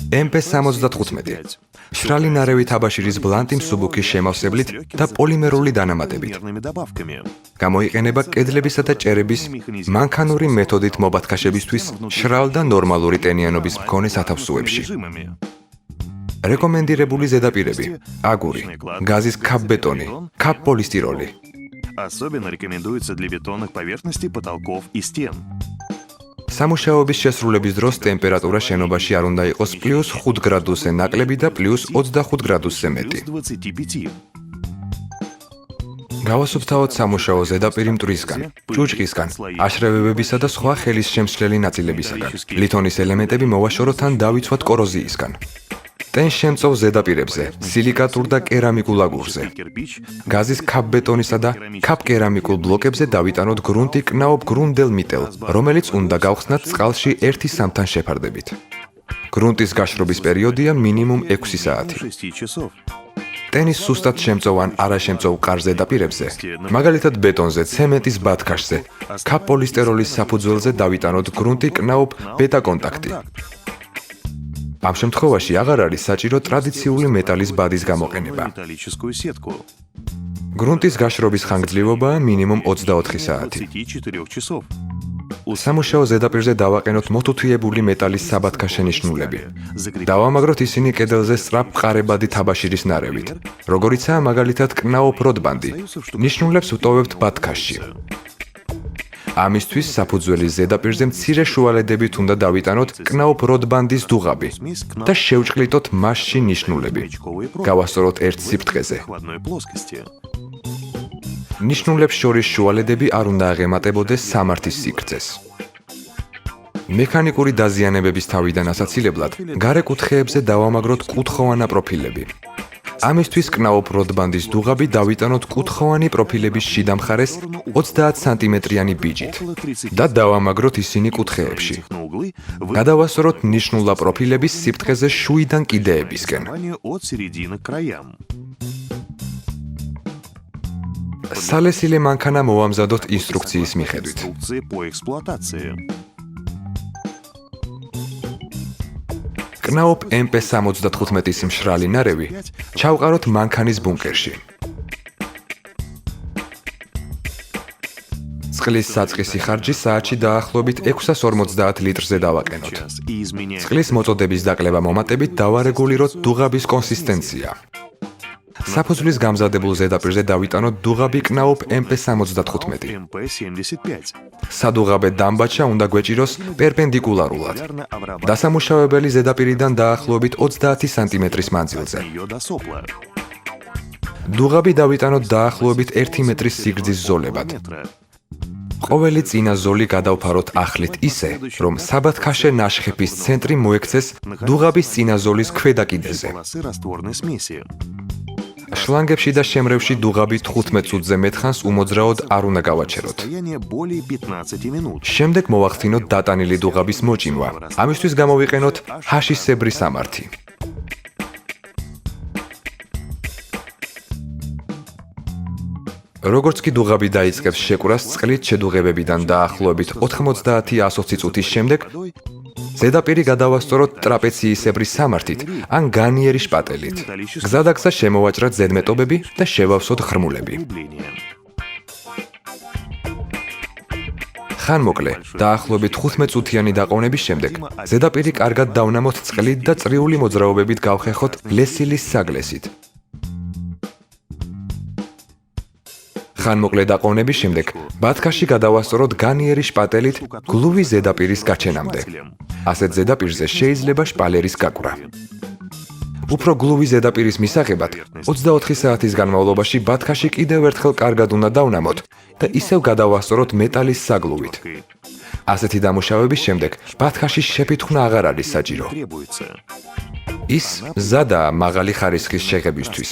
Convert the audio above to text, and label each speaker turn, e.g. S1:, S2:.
S1: MP75 შრალი ნარევი თაბაშირის ბლანტი მსუბუქი შემავსებლით და პოლიმერული დანამატებით. გამოიყენება კედლებისა და ჭერების მანქანური მეთოდით მობათქაშებისთვის შრალ და ნორმალური ტენიანობის მქონე სათავსოებში. რეკომენდირებული ზედაპირები: აგური, газის ქაპბეტონი, ქაპ-პოლისტიროლი.
S2: Особенно рекомендуется для бетонных поверхностей, потолков и стен.
S1: სამუშაოების შესრულების დროს ტემპერატურა შენობაში არ უნდა იყოს +5 გრადუსზე ნაკლები და +25 გრადუსზე მეტი. გავასუფთავოთ სამუშაო ზედაპირი მტვრისგან, ჭუჭყისგან, აშრევებებისა და სხვა ხელის შემცვლელი ნაწილებისაგან. ლითონის ელემენტები მოვაშოროთ ან დავიცვათ კოროზიისგან. ტენშემწოვ ზედაპირებზე, სილიკატურ და კერამიკულ აგურზე, გაზის ქაპბეტონისა და ქაპკერამიკულ ბლოკებზე დავიტანოთ გრუნტი კნაობ გრუნდელ მიტელ, რომელიც უნდა გავხსნათ წყალში 1-3-თან შეფარდებით. გრუნტის გაშრობის პერიოდია მინიმუმ 6 საათი. ტენის სუსტად შემწოვ ან არაშემწოვ ყარ ზედაპირებზე, მაგალითად ბეტონზე, ცემენტის ბათქაშზე, ქაპ-პოლისტიროლის საფუძველზე დავიტანოთ გრუნტი კნაობ ბეტა-კონტაქტი. ამ შემთხვევაში აღარ არის საჭირო ტრადიციული მეტალის ბადის გამოყენება. გრუნტის გაშრობის ხანგრძლივობაა მინიმუმ 24 საათი. სამუშაო ზედაპირზე დავაყენოთ მოთუთიებული მეტალის საბათქაშე ნიშნულები. დავამაგროთ ისინი კედელზე სწრაფ მყარებადი თაბაშირის ნარევით, როგორიცაა მაგალითად კნაოფ როდბანდი. ნიშნულებს ვტოვებთ ბათქაშში. ამისთვის საფუძველის ზედაპირზე მცირე შუალედებით უნდა დავიტანოთ კნაოფ როდბანდის დუღაბი და შევჭყლიტოთ მასში ნიშნულები. გავასწოროთ ერთ სიფრთხეზე. ნიშნულებს შორის შუალედები არ უნდა აღემატებოდეს სამართის სიგრძეს. მექანიკური დაზიანებების თავიდან ასაცილებლად გარე კუთხეებზე დავამაგროთ კუთხოვანა პროფილები. ამისთვის კნაოფ როდბანდის დუღაბი დავიტანოთ კუთხოვანი პროფილების შიდა მხარეს 30 სანტიმეტრიანი ბიჯით და დავამაგროთ ისინი კუთხეებში. გადავასწოროთ ნიშნულა პროფილების სიფრთხეზე შუიდან კიდეებისკენ. სალესილე მანქანა მოვამზადოთ ინსტრუქციის მიხედვით. კნაოფ MP75-ის მშრალი ნარევი ჩავყაროთ მანქანის ბუნკერში. წყლის საწყისი ხარჯი საათში დაახლოებით 650 litrზე დავაყენოთ. წყლის მოწოდების დაკლება მომატებით დავარეგულიროთ დუღაბის კონსისტენცია. საფუძვლის გამზადებულ ზედაპირზე დავიტანოთ დუღაბი კნაოფ MP75. სადუღაბე დამბაჩა უნდა გვეჭიროს პერპენდიკულარულად. დასამუშავებელი ზედაპირიდან დაახლოებით 30 სანტიმეტრის მანძილზე. დუღაბი დავიტანოთ დაახლოებით 1 მეტრის სიგრძის ზოლებად. ყოველი წინა ზოლი გადავფაროთ ახლით ისე, რომ საბათქაშე ნაშხების ცენტრი მოექცეს დუღაბის წინა ზოლის ქვედა კიდეზე. შლანგებში და შემრევში დუღაბი 15 წუთზე მეტხანს უმოძრაოდ არ უნდა გავაჩეროთ. შემდეგ მოვახდინოთ დატანილი დუღაბის მოჭინვა. ამისთვის გამოვიყენოთ ჰაშისებრი სამართი. როგორც კი დუღაბი დაიწყებს შეკვრას წყლით შედუღებებიდან დაახლოებით 90-120 წუთის შემდეგ, ზედაპირი გადავასწოროთ ტრაპეციისებრი სამართით ან განიერი შპატელით. გზადაგზა შემოვაჭრათ ზედმეტობები და შევავსოთ ღრმულები. ხანმოკლე, დაახლოებით 15 წუთიანი დაყოვნების შემდეგ, ზედაპირი კარგად დავნამოთ წყლით და წრიული მოძრაობებით გავხეხოთ ლესილის საგლესით. ხანმოკლე დაყოვნების შემდეგ, ბათქაში გადავასწოროთ განიერი შპატელით გლუვი ზედაპირის გაჩენამდე. ასეთ ზედაპირზე შეიძლება შპალერის გაკვრა. უფრო გლუვი ზედაპირის მისაღებად 24 საათის განმავლობაში ბათქაში კიდევ ერთხელ კარგად უნდა დავნამოთ და ისევ გადავასწოროთ მეტალის საგლუვით. ასეთი დამუშავების შემდეგ ბათქაშის შეფითხნა აღარ არის საჭირო. ის მზადაა მაღალი ხარისხის შეღებისთვის.